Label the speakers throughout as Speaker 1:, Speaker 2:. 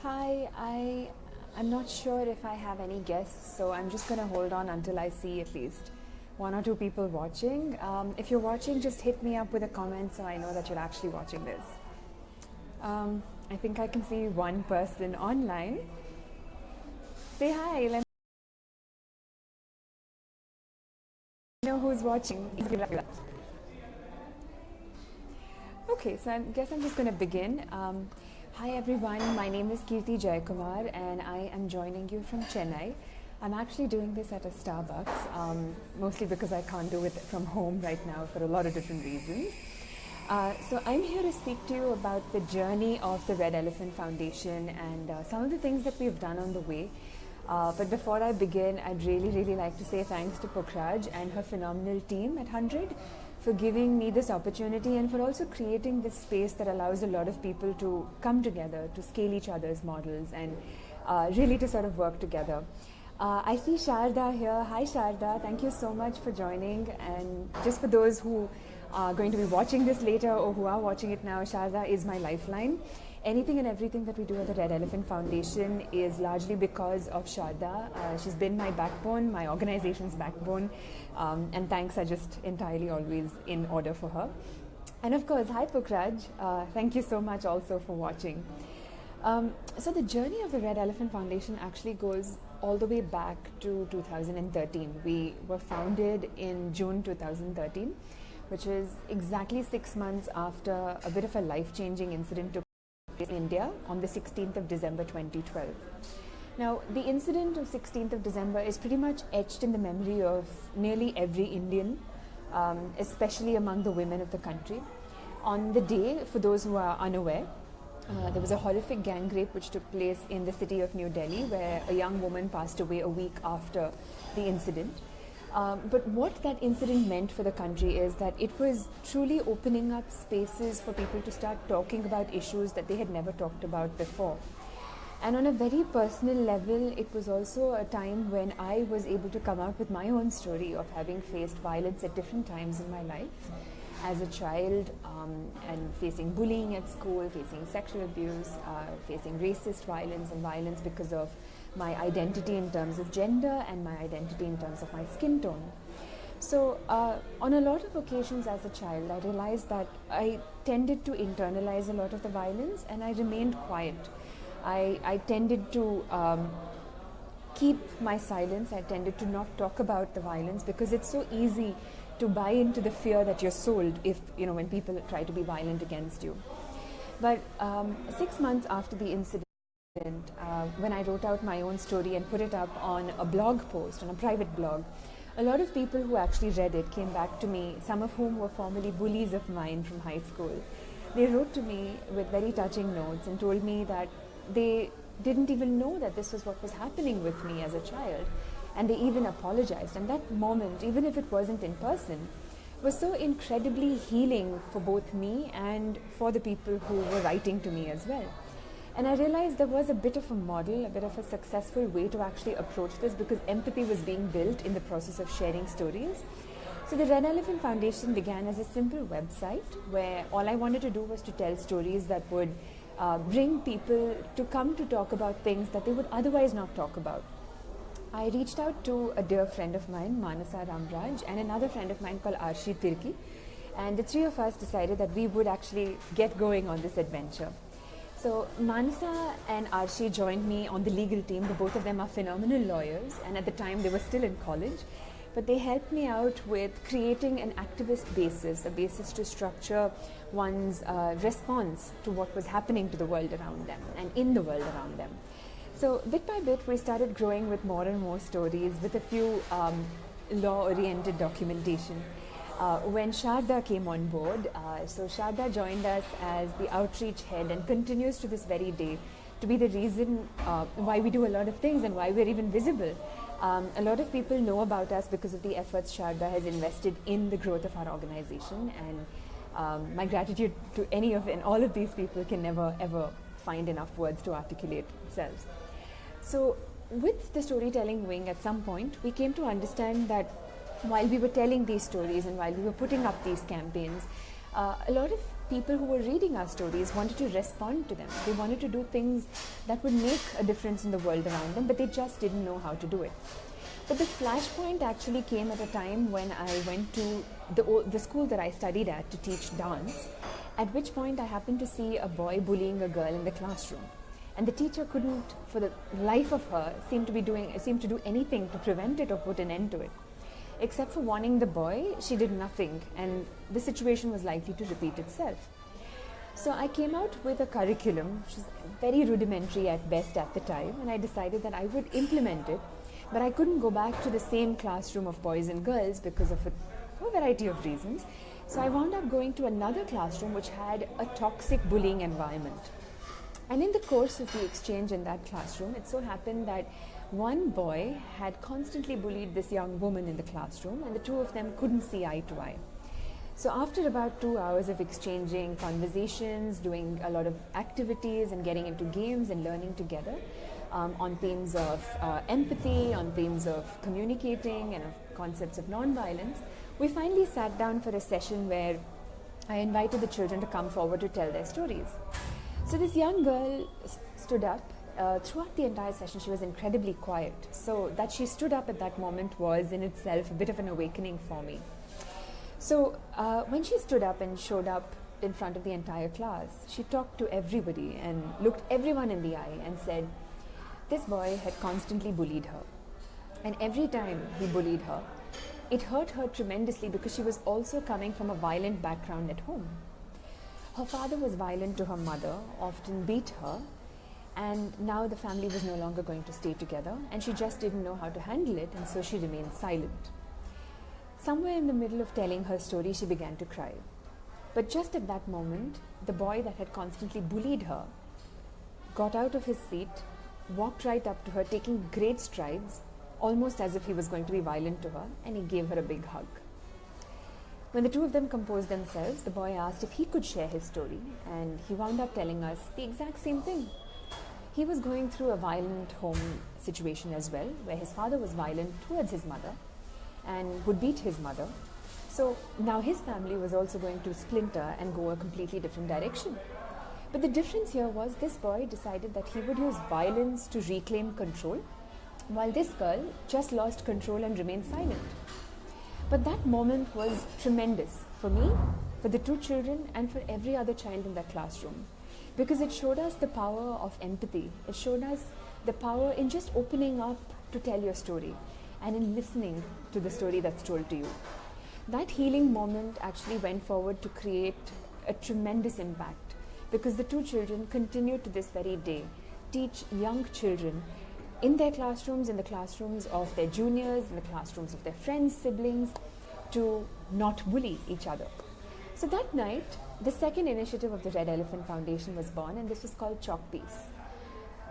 Speaker 1: Hi, I'm not sure if I have any guests, so I'm just going to hold on until I see at least one or two people watching. If you're watching, just hit me up with a comment so I know that you're actually watching this. I think I can see one person online. Say hi, let me know who's watching. Okay, so I guess I'm just going to begin. Hi everyone, my name is Kirthi Jayakumar and I am joining you from Chennai. I'm actually doing this at a Starbucks, mostly because I can't do it from home right now for a lot of different reasons. So I'm here to speak to you about the journey of the Red Elephant Foundation and some of the things that we've done on the way. But before I begin, I'd really like to say thanks to Pukhraj and her phenomenal team at HundrED for giving me this opportunity and for also creating this space that allows a lot of people to come together, to scale each other's models and really to sort of work together. I see Sharda here. Hi Sharda, thank you so much for joining. And just for those who are going to be watching this later or who are watching it now, Sharda is my lifeline. Anything and everything that we do at the Red Elephant Foundation is largely because of Sharda. She's been my backbone, my organization's backbone, and thanks are just entirely always in order for her. And of course, hi Pukhraj, thank you so much also for watching. So the journey of the Red Elephant Foundation actually goes all the way back to 2013. We were founded in June 2013, which is exactly 6 months after a bit of a life-changing incident took place in India on the 16th of December 2012. Now, the incident of 16th of December is pretty much etched in the memory of nearly every Indian, especially among the women of the country. On the day, for those who are unaware, there was a horrific gang rape which took place in the city of New Delhi, where a young woman passed away a week after the incident. But what that incident meant for the country is that it was truly opening up spaces for people to start talking about issues that they had never talked about before. And on a very personal level, it was also a time when I was able to come out with my own story of having faced violence at different times in my life. As a child, and facing bullying at school, facing sexual abuse, facing racist violence and violence because of my identity in terms of gender and my identity in terms of my skin tone. So on a lot of occasions as a child, I realized that I tended to internalize a lot of the violence and I remained quiet. I tended to keep my silence. I tended to not talk about the violence because it's so easy to buy into the fear that you're sold if, when people try to be violent against you. But 6 months after the incident, when I wrote out my own story and put it up on a blog post, on a private blog, a lot of people who actually read it came back to me, some of whom were formerly bullies of mine from high school. They wrote to me with very touching notes and told me that they didn't even know that this was what was happening with me as a child. And they even apologized. And that moment, even if it wasn't in person, was so incredibly healing for both me and for the people who were writing to me as well. And I realized there was a bit of a model, a bit of a successful way to actually approach this because empathy was being built in the process of sharing stories. So the Red Elephant Foundation began as a simple website where all I wanted to do was to tell stories that would bring people to come to talk about things that they would otherwise not talk about. I reached out to a dear friend of mine, Manasa Ramraj, and another friend of mine called Arshi Tirki, and the three of us decided that we would actually get going on this adventure. So Manasa and Arshi joined me on the legal team. The both of them are phenomenal lawyers, and at the time they were still in college, but they helped me out with creating an activist basis, a basis to structure one's response to what was happening to the world around them and in the world around them. So bit by bit, we started growing with more and more stories with a few law-oriented documentation. When Sharda came on board, so Sharda joined us as the outreach head and continues to this very day to be the reason why we do a lot of things and why we're even visible. A lot of people know about us because of the efforts Sharda has invested in the growth of our organization, and my gratitude to any of and all of these people can never ever find enough words to articulate themselves. So with the storytelling wing, at some point we came to understand that while we were telling these stories and while we were putting up these campaigns, a lot of people who were reading our stories wanted to respond to them. They wanted to do things that would make a difference in the world around them, but they just didn't know how to do it. But the flashpoint actually came at a time when I went to the school that I studied at to teach dance, at which point I happened to see a boy bullying a girl in the classroom. And the teacher couldn't, for the life of her, seem to do anything to prevent it or put an end to it. Except for warning the boy, she did nothing, and the situation was likely to repeat itself. So I came out with a curriculum, which was very rudimentary at best at the time, and I decided that I would implement it, but I couldn't go back to the same classroom of boys and girls because of a variety of reasons. So I wound up going to another classroom which had a toxic bullying environment. And in the course of the exchange in that classroom, it so happened that one boy had constantly bullied this young woman in the classroom, and the two of them couldn't see eye to eye. So after about 2 hours of exchanging conversations, doing a lot of activities and getting into games and learning together on themes of empathy, on themes of communicating and of concepts of non-violence, we finally sat down for a session where I invited the children to come forward to tell their stories. So this young girl stood up. Throughout the entire session, she was incredibly quiet. So that she stood up at that moment was in itself a bit of an awakening for me. So when she stood up and showed up in front of the entire class, she talked to everybody and looked everyone in the eye and said, this boy had constantly bullied her. And every time he bullied her, it hurt her tremendously because she was also coming from a violent background at home. Her father was violent to her mother, often beat her, and now the family was no longer going to stay together, and she just didn't know how to handle it, and so she remained silent. Somewhere in the middle of telling her story, she began to cry. But just at that moment, the boy that had constantly bullied her got out of his seat, walked right up to her, taking great strides, almost as if he was going to be violent to her, and he gave her a big hug. When the two of them composed themselves, the boy asked if he could share his story, and he wound up telling us the exact same thing. He was going through a violent home situation as well, where his father was violent towards his mother and would beat his mother. So now his family was also going to splinter and go a completely different direction. But the difference here was this boy decided that he would use violence to reclaim control, while this girl just lost control and remained silent. But that moment was tremendous for me, for the two children, and for every other child in that classroom, because it showed us the power of empathy. It showed us the power in just opening up to tell your story and in listening to the story that's told to you. That healing moment actually went forward to create a tremendous impact, because the two children continue to this very day teach young children in their classrooms, in the classrooms of their juniors, in the classrooms of their friends, siblings, to not bully each other. So that night, the second initiative of the Red Elephant Foundation was born, and this was called Chalk Peace.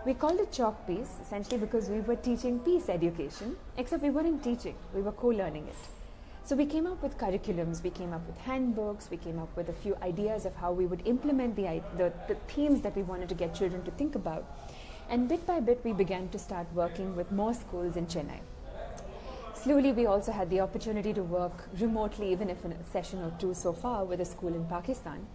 Speaker 1: We called it Chalk Peace essentially because we were teaching peace education, except we weren't teaching, we were co-learning it. So we came up with curriculums, we came up with handbooks, we came up with a few ideas of how we would implement the themes that we wanted to get children to think about. And bit by bit, we began to start working with more schools in Chennai. Slowly, we also had the opportunity to work remotely, even if in a session or two so far, with a school in Pakistan.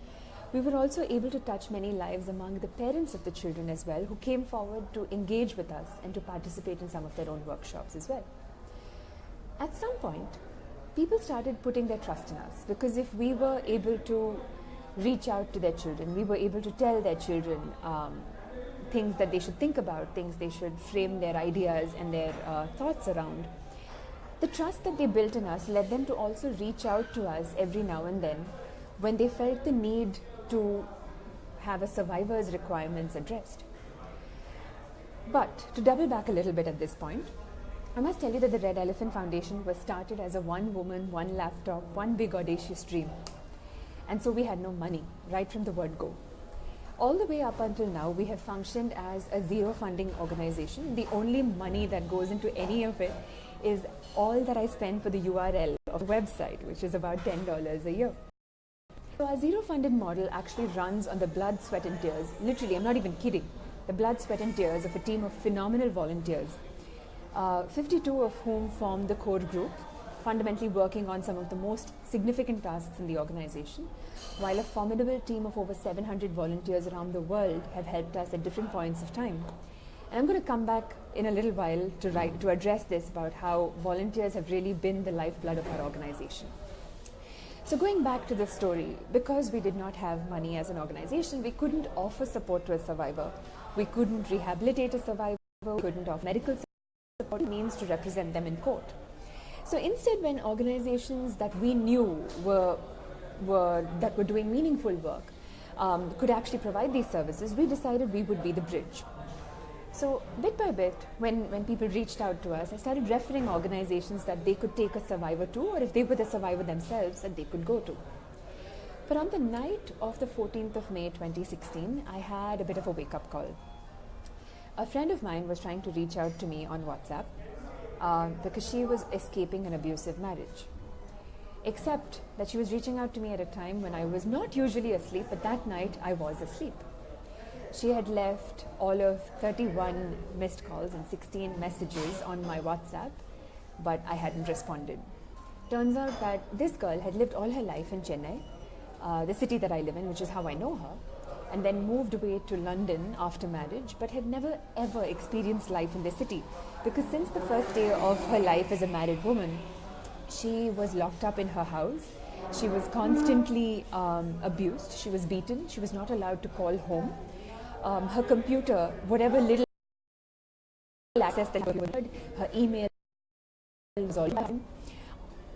Speaker 1: We were also able to touch many lives among the parents of the children as well, who came forward to engage with us and to participate in some of their own workshops as well. At some point, people started putting their trust in us, because if we were able to reach out to their children, we were able to tell their children things that they should think about, things they should frame their ideas and their thoughts around. The trust that they built in us led them to also reach out to us every now and then when they felt the need to have a survivor's requirements addressed. But to double back a little bit at this point, I must tell you that the Red Elephant Foundation was started as a one woman, one laptop, one big audacious dream. And so we had no money, right from the word go. All the way up until now, we have functioned as a zero funding organization. The only money that goes into any of it is all that I spend for the URL of the website, which is about $10 a year. So our zero funded model actually runs on the blood, sweat and tears. Literally, I'm not even kidding. The blood, sweat and tears of a team of phenomenal volunteers, 52 of whom form the core group, fundamentally working on some of the most significant tasks in the organization, while a formidable team of over 700 volunteers around the world have helped us at different points of time. And I'm going to come back in a little while to address this about how volunteers have really been the lifeblood of our organization. So going back to the story, because we did not have money as an organization, we couldn't offer support to a survivor. We couldn't rehabilitate a survivor. We couldn't offer medical support means to represent them in court. So instead, when organizations that we knew were doing meaningful work could actually provide these services, we decided we would be the bridge. So bit by bit, when people reached out to us, I started referring organizations that they could take a survivor to, or if they were the survivor themselves, that they could go to. But on the night of the 14th of May 2016, I had a bit of a wake-up call. A friend of mine was trying to reach out to me on WhatsApp because she was escaping an abusive marriage. Except that she was reaching out to me at a time when I was not usually asleep, but that night I was asleep. She had left all of 31 missed calls and 16 messages on my WhatsApp, but I hadn't responded. Turns out that this girl had lived all her life in Chennai, the city that I live in, which is how I know her, and then moved away to London after marriage, but had never ever experienced life in the city, because since the first day of her life as a married woman, she was locked up in her house. She was constantly abused. She was beaten. She was not allowed to call home. Her computer, whatever little access that she had, her email was all down.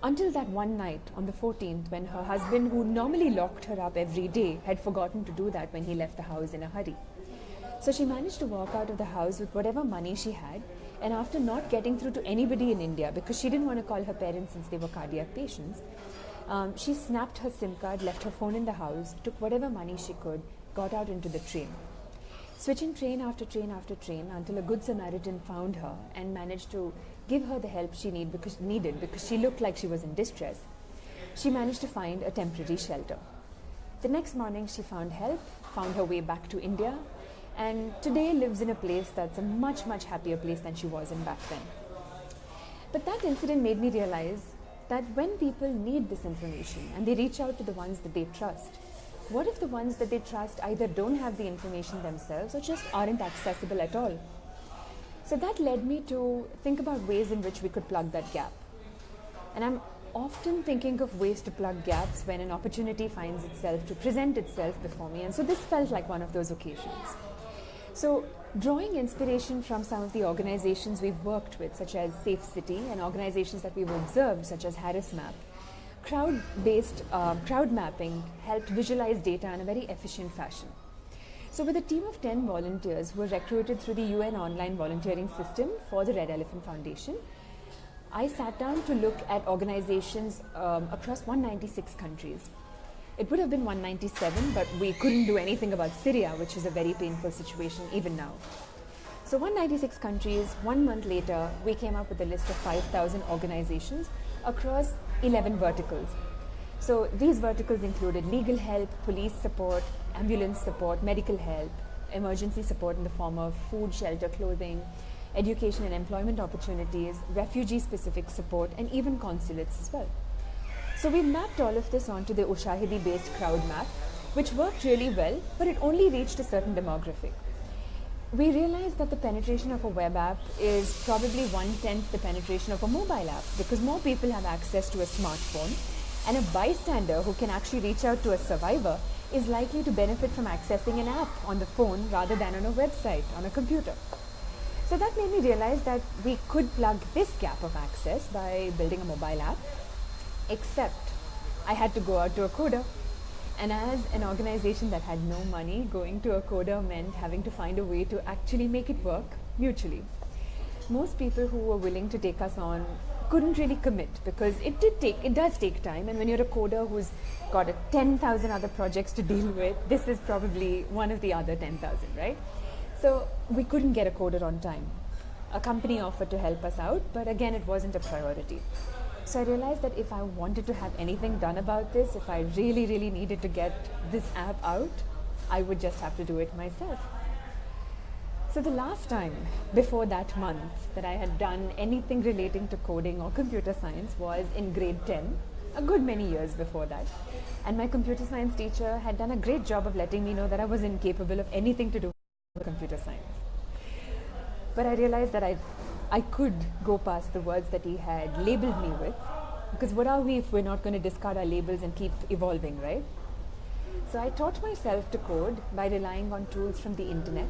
Speaker 1: Until that one night on the 14th, when her husband, who normally locked her up every day, had forgotten to do that when he left the house in a hurry. So she managed to walk out of the house with whatever money she had, and after not getting through to anybody in India, because she didn't want to call her parents since they were cardiac patients, she snapped her SIM card, left her phone in the house, took whatever money she could, got out into the train. Switching train after train after train until a good Samaritan found her and managed to give her the help she needed because she looked like she was in distress. She managed to find a temporary shelter. The next morning she found help, found her way back to India, and today lives in a place that's a much, much happier place than she was in back then. But that incident made me realize that when people need this information and they reach out to the ones that they trust, what if the ones that they trust either don't have the information themselves or just aren't accessible at all? So that led me to think about ways in which we could plug that gap. And I'm often thinking of ways to plug gaps when an opportunity finds itself to present itself before me. And so this felt like one of those occasions. So drawing inspiration from some of the organizations we've worked with, such as Safe City, and organizations that we've observed, such as Harris Map, crowd-based crowd mapping helped visualize data in a very efficient fashion. So with a team of 10 volunteers who were recruited through the UN online volunteering system for the Red Elephant Foundation, I sat down to look at organizations across 196 countries. It would have been 197, but we couldn't do anything about Syria, which is a very painful situation even now. So 196 countries, 1 month later, we came up with a list of 5,000 organizations across 11 verticals. So these verticals included legal help, police support, ambulance support, medical help, emergency support in the form of food, shelter, clothing, education and employment opportunities, refugee-specific support, and even consulates as well. So we mapped all of this onto the Ushahidi-based crowd map, which worked really well, but it only reached a certain demographic. We realized that the penetration of a web app is probably 1/10 the penetration of a mobile app, because more people have access to a smartphone, and a bystander who can actually reach out to a survivor is likely to benefit from accessing an app on the phone rather than on a website, on a computer. So that made me realize that we could plug this gap of access by building a mobile app, except I had to go out to a coder. And as an organization that had no money, going to a coder meant having to find a way to actually make it work mutually. Most people who were willing to take us on couldn't really commit, because it does take time, and when you're a coder who's got 10,000 other projects to deal with, this is probably one of the other 10,000, right? So we couldn't get a coder on time. A company offered to help us out, but again, it wasn't a priority. So I realized that if I wanted to have anything done about this, if I really, really needed to get this app out, I would just have to do it myself. So the last time before that month that I had done anything relating to coding or computer science was in grade 10, a good many years before that. And my computer science teacher had done a great job of letting me know that I was incapable of anything to do with computer science. But I realized that I could go past the words that he had labeled me with, because what are we if we're not going to discard our labels and keep evolving, right? So I taught myself to code by relying on tools from the internet,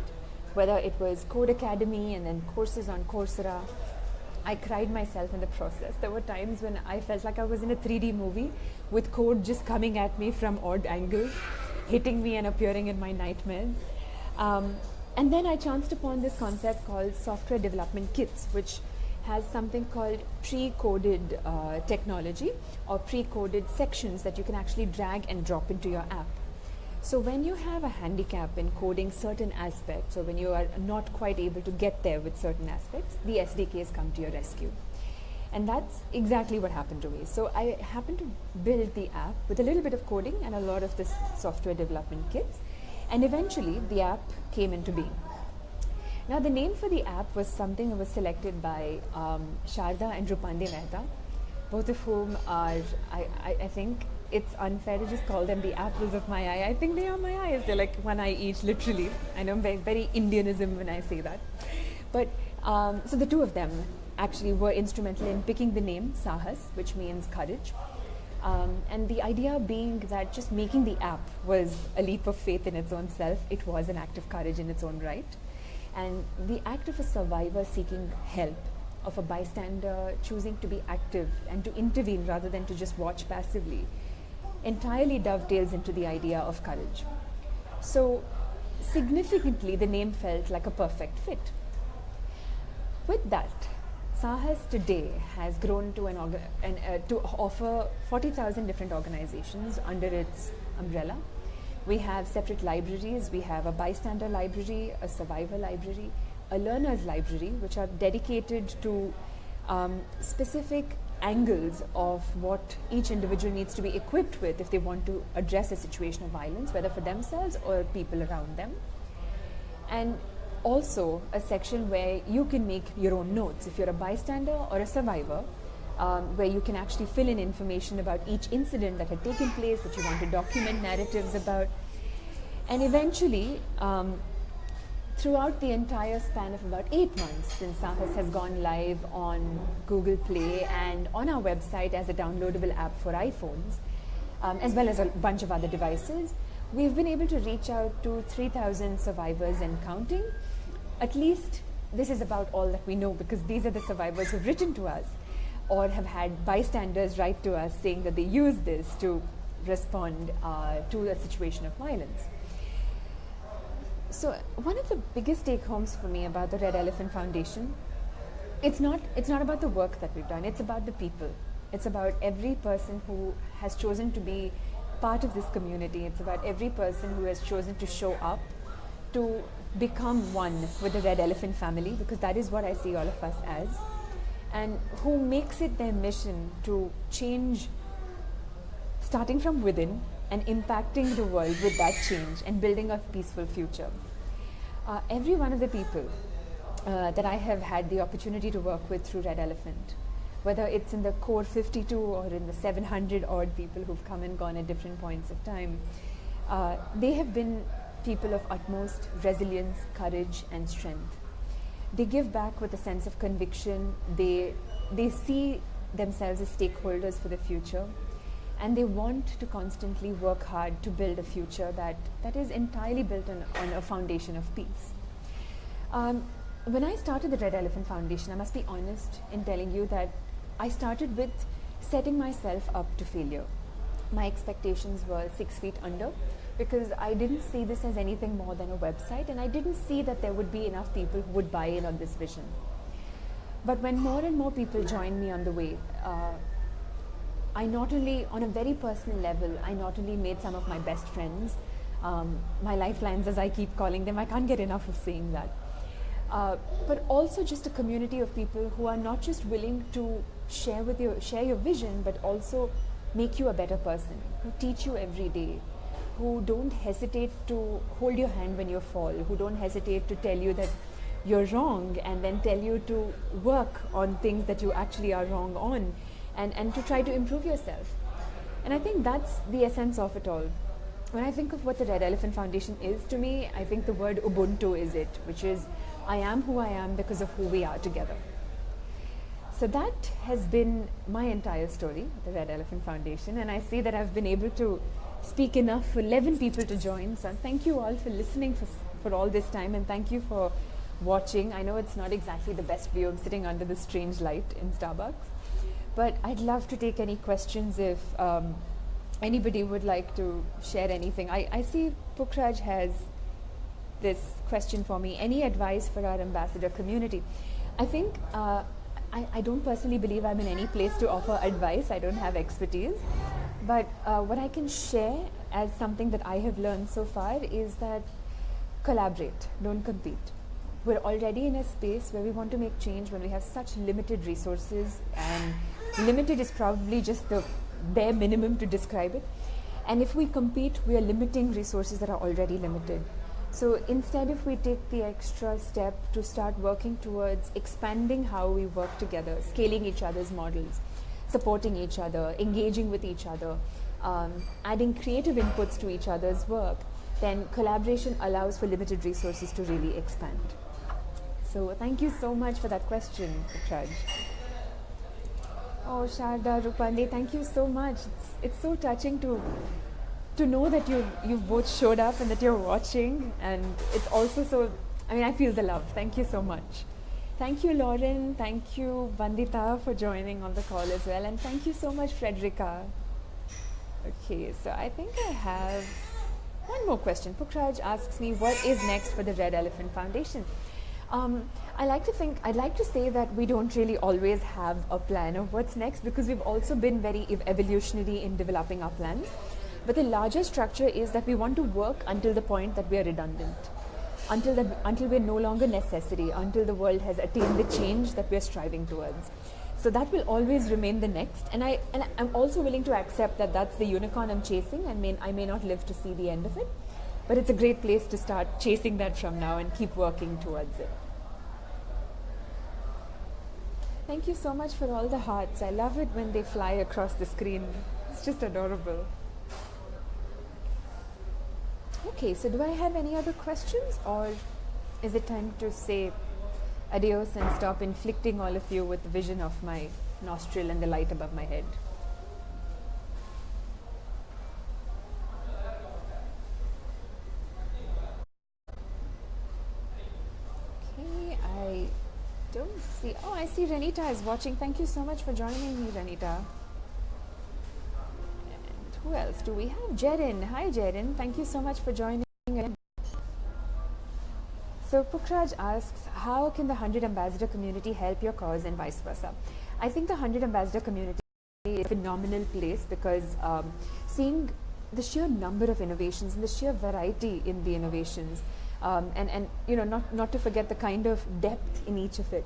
Speaker 1: whether it was Code Academy and then courses on Coursera. I cried myself in the process. There were times when I felt like I was in a 3D movie with code just coming at me from odd angles, hitting me and appearing in my nightmares. And then I chanced upon this concept called software development kits, which has something called pre-coded technology or pre-coded sections that you can actually drag and drop into your app. So when you have a handicap in coding certain aspects, or when you are not quite able to get there with certain aspects, the SDKs come to your rescue. And that's exactly what happened to me. So I happened to build the app with a little bit of coding and a lot of this software development kits. And eventually the app came into being. Now the name for the app was something that was selected by Sharda and Rupande Mehta, both of whom are, I think it's unfair to just call them the apples of my eye. I think they are my eyes. They're like one eye each, literally. I know I'm very Indianism when I say that. But so the two of them actually were instrumental in picking the name Sahas, which means courage. And the idea being that just making the app was a leap of faith in its own self. It was an act of courage in its own right. And the act of a survivor seeking help, of a bystander choosing to be active and to intervene rather than to just watch passively, entirely dovetails into the idea of courage. So significantly, the name felt like a perfect fit. With that, Sahas today has grown to to offer 40,000 different organizations under its umbrella. We have separate libraries. We have a bystander library, a survivor library, a learner's library, which are dedicated to specific angles of what each individual needs to be equipped with if they want to address a situation of violence, whether for themselves or people around them. And also a section where you can make your own notes if you're a bystander or a survivor, where you can actually fill in information about each incident that had taken place, that you want to document narratives about. And eventually, throughout the entire span of about 8 months since Sahas has gone live on Google Play and on our website as a downloadable app for iPhones, as well as a bunch of other devices, we've been able to reach out to 3,000 survivors and counting. At least this is about all that we know, because these are the survivors who've written to us or have had bystanders write to us saying that they use this to respond to a situation of violence. So one of the biggest take-homes for me about the Red Elephant Foundation, it's not about the work that we've done, it's about the people. It's about every person who has chosen to be part of this community. It's about every person who has chosen to show up, to become one with the Red Elephant family, because that is what I see all of us as, and who makes it their mission to change, starting from within and impacting the world with that change and building a peaceful future. Every one of the people that I have had the opportunity to work with through Red Elephant, whether it's in the core 52 or in the 700 odd people who've come and gone at different points of time, they have been people of utmost resilience, courage and strength. They give back with a sense of conviction. They see themselves as stakeholders for the future, and they want to constantly work hard to build a future that is entirely built on a foundation of peace. When I started the Red Elephant Foundation, I must be honest in telling you that I started with setting myself up to failure. My expectations were 6 feet under, because I didn't see this as anything more than a website, and I didn't see that there would be enough people who would buy in on this vision. But when more and more people joined me on the way, I not only, on a very personal level, I not only made some of my best friends, my lifelines as I keep calling them, I can't get enough of saying that, but also just a community of people who are not just willing to share your vision, but also make you a better person, who teach you every day, who don't hesitate to hold your hand when you fall, who don't hesitate to tell you that you're wrong and then tell you to work on things that you actually are wrong on, and to try to improve yourself. And I think that's the essence of it all. When I think of what the Red Elephant Foundation is to me, I think the word Ubuntu is it, which is I am who I am because of who we are together. So that has been my entire story, the Red Elephant Foundation, and I see that I've been able to speak enough for 11 people to join. So thank you all for listening for all this time, and thank you for watching. I know it's not exactly the best view of sitting under this strange light in Starbucks, but I'd love to take any questions if anybody would like to share anything. I see Pukraj has this question for me. Any advice for our ambassador community? I think I don't personally believe I'm in any place to offer advice. I don't have expertise. But what I can share as something that I have learned so far is that collaborate, don't compete. We're already in a space where we want to make change when we have such limited resources, and limited is probably just the bare minimum to describe it. And if we compete, we are limiting resources that are already limited. So instead, if we take the extra step to start working towards expanding how we work together, scaling each other's models, supporting each other, engaging with each other, adding creative inputs to each other's work, then collaboration allows for limited resources to really expand. So thank you so much for that question, Pukraj. Oh, Sharda, Rupandi, thank you so much. It's so touching to know that you've both showed up and that you're watching, and it's also so, I feel the love. Thank you so much. Thank you, Lauren. Thank you, Vandita, for joining on the call as well, and thank you so much, Frederica. Okay, so I think I have one more question. Pukraj asks me, what is next for the Red Elephant Foundation? I'd like to say that we don't really always have a plan of what's next, because we've also been very evolutionary in developing our plans. But the larger structure is that we want to work until the point that we are redundant, until we're no longer necessary, until the world has attained the change that we're striving towards. So that will always remain the next, and I'm also willing to accept that that's the unicorn I'm chasing, and I may not live to see the end of it, but it's a great place to start chasing that from now and keep working towards it. Thank you so much for all the hearts. I love it when they fly across the screen. It's just adorable. Okay, so do I have any other questions, or is it time to say adios and stop inflicting all of you with the vision of my nostril and the light above my head? Okay, I don't see. Oh, I see Renita is watching. Thank you so much for joining me, Renita. Who else do we have? Jerin. Hi, Jerin. Thank you so much for joining again. So Pukraj asks, how can the 100 Ambassador community help your cause, and vice versa? I think the 100 Ambassador community is a phenomenal place, because seeing the sheer number of innovations and the sheer variety in the innovations, and not to forget the kind of depth in each of it,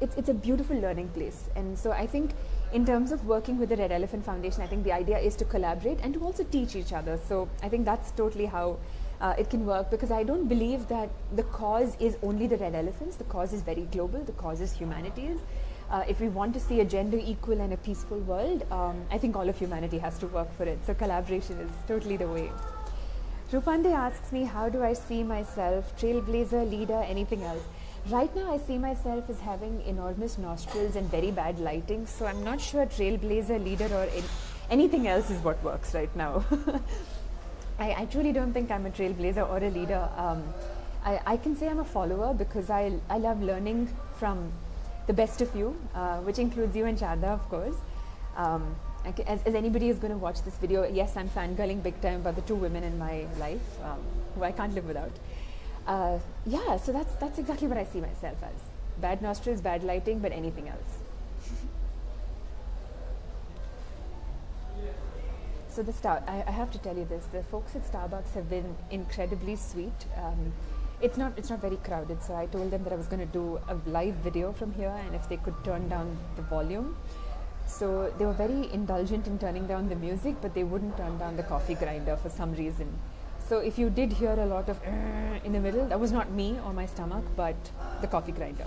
Speaker 1: it's a beautiful learning place. And so I think in terms of working with the Red Elephant Foundation, I think the idea is to collaborate and to also teach each other. So I think that's totally how it can work, because I don't believe that the cause is only the red elephants. The cause is very global. The cause is humanities. If we want to see a gender equal and a peaceful world, I think all of humanity has to work for it. So collaboration is totally the way. Rupande asks me, how do I see myself? Trailblazer, leader, anything else? Right now I see myself as having enormous nostrils and very bad lighting, so I'm not sure trailblazer, leader, or anything else is what works right now. I truly don't think I'm a trailblazer or a leader. I can say I'm a follower, because I love learning from the best of you, which includes you and Sharda, of course. As anybody is going to watch this video, yes, I'm fangirling big time about the two women in my life who I can't live without. Yeah, so that's exactly what I see myself as. Bad nostrils, bad lighting, but anything else. So I have to tell you this, the folks at Starbucks have been incredibly sweet. It's not very crowded, so I told them that I was going to do a live video from here, and if they could turn down the volume. So they were very indulgent in turning down the music, but they wouldn't turn down the coffee grinder for some reason. So if you did hear a lot of in the middle, that was not me or my stomach, but the coffee grinder.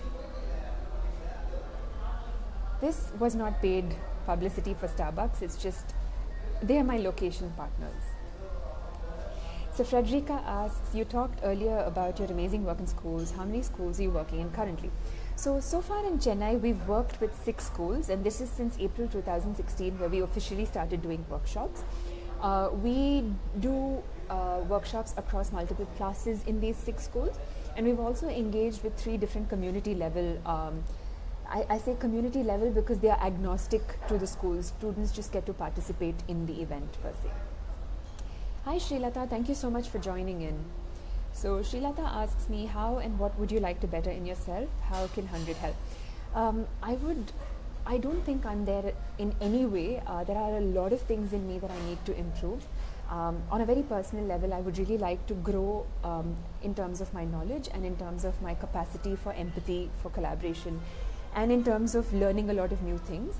Speaker 1: This was not paid publicity for Starbucks, it's just they are my location partners. So Frederica asks, you talked earlier about your amazing work in schools. How many schools are you working in currently? So far in Chennai, we've worked with 6 schools, and this is since April 2016 where we officially started doing workshops. We do workshops across multiple classes in these 6 schools, and we've also engaged with 3 different community level. I say community level because they are agnostic to the schools. Students just get to participate in the event per se. Hi Srilata, thank you so much for joining in. So Srilata asks me, how and what would you like to better in yourself? How can HundrED help? I don't think I'm there in any way. There are a lot of things in me that I need to improve. On a very personal level, I would really like to grow in terms of my knowledge and in terms of my capacity for empathy, for collaboration, and in terms of learning a lot of new things.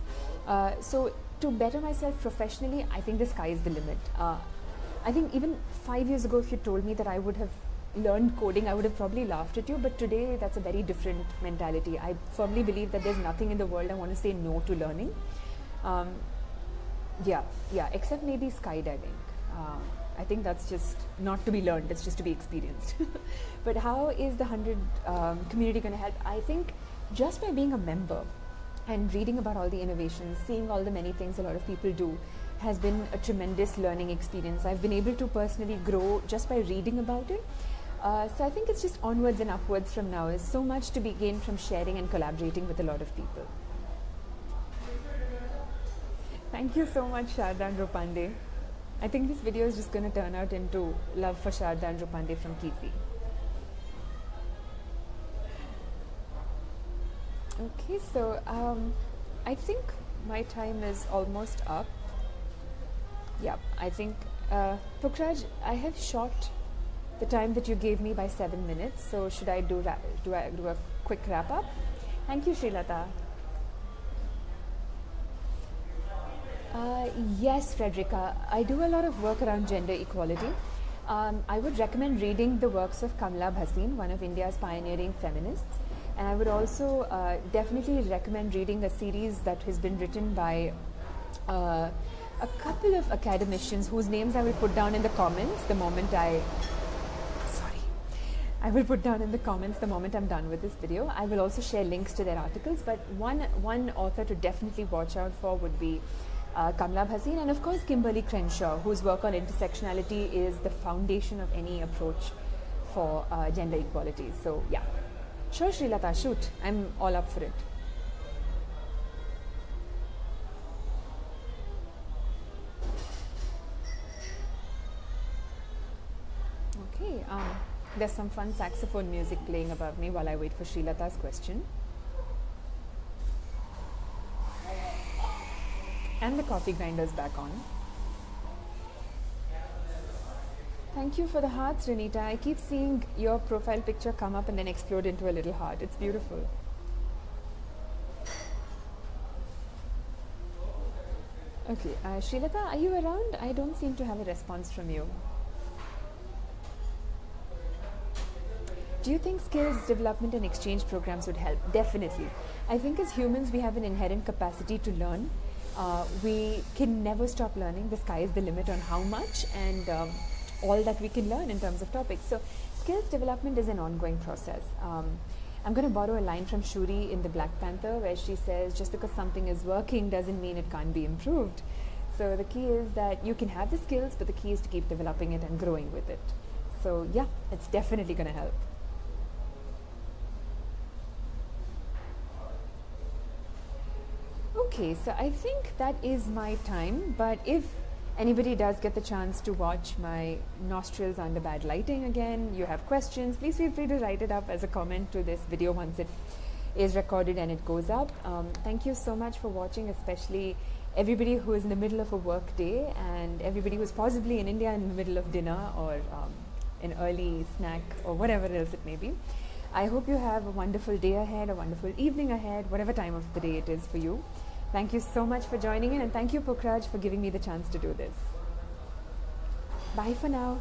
Speaker 1: So to better myself professionally, I think the sky is the limit. I think even 5 years ago, if you told me that I would have learned coding, I would have probably laughed at you, but today that's a very different mentality. I firmly believe that there's nothing in the world I want to say no to learning. Except maybe skydiving. I think that's just not to be learned, it's just to be experienced. But how is the HundrED community going to help? I think just by being a member and reading about all the innovations, seeing all the many things a lot of people do, has been a tremendous learning experience. I've been able to personally grow just by reading about it. So I think it's just onwards and upwards from now. There's so much to be gained from sharing and collaborating with a lot of people. Thank you so much, Sharda and Rupande. I think this video is just going to turn out into love for Sharda and Rupande from Kirthi. Okay, so I think my time is almost up. Yeah, I think, Pukraj, I have shot the time that you gave me by 7 minutes, so should I do a quick wrap up? Thank you, Srilata. Yes, Frederica, I do a lot of work around gender equality. I would recommend reading the works of Kamala Bhasin, one of India's pioneering feminists. And I would also definitely recommend reading a series that has been written by a couple of academicians whose names I will put down in the comments the moment I will put down in the comments the moment I'm done with this video. I will also share links to their articles, but one author to definitely watch out for would be Kamala Bhasin, and of course Kimberly Crenshaw, whose work on intersectionality is the foundation of any approach for gender equality. So yeah. Sure, Srilata, shoot. I'm all up for it. Okay, there's some fun saxophone music playing above me while I wait for Srilata's question. And the coffee grinder's back on. Thank you for the hearts, Renita. I keep seeing your profile picture come up and then explode into a little heart. It's beautiful. Okay, Srilata, are you around? I don't seem to have a response from you. Do you think skills development and exchange programs would help? Definitely. I think as humans, we have an inherent capacity to learn. We can never stop learning. The sky is the limit on how much and all that we can learn in terms of topics. So skills development is an ongoing process. I'm going to borrow a line from Shuri in the Black Panther where she says, just because something is working doesn't mean it can't be improved. So the key is that you can have the skills, but the key is to keep developing it and growing with it. So yeah, it's definitely going to help. Okay, so I think that is my time, but if anybody does get the chance to watch my nostrils under bad lighting again, you have questions, please feel free to write it up as a comment to this video once it is recorded and it goes up. Thank you so much for watching, especially everybody who is in the middle of a work day and everybody who's possibly in India in the middle of dinner or an early snack or whatever else it may be. I hope you have a wonderful day ahead, a wonderful evening ahead, whatever time of the day it is for you. Thank you so much for joining in, and thank you, Pukraj, for giving me the chance to do this. Bye for now.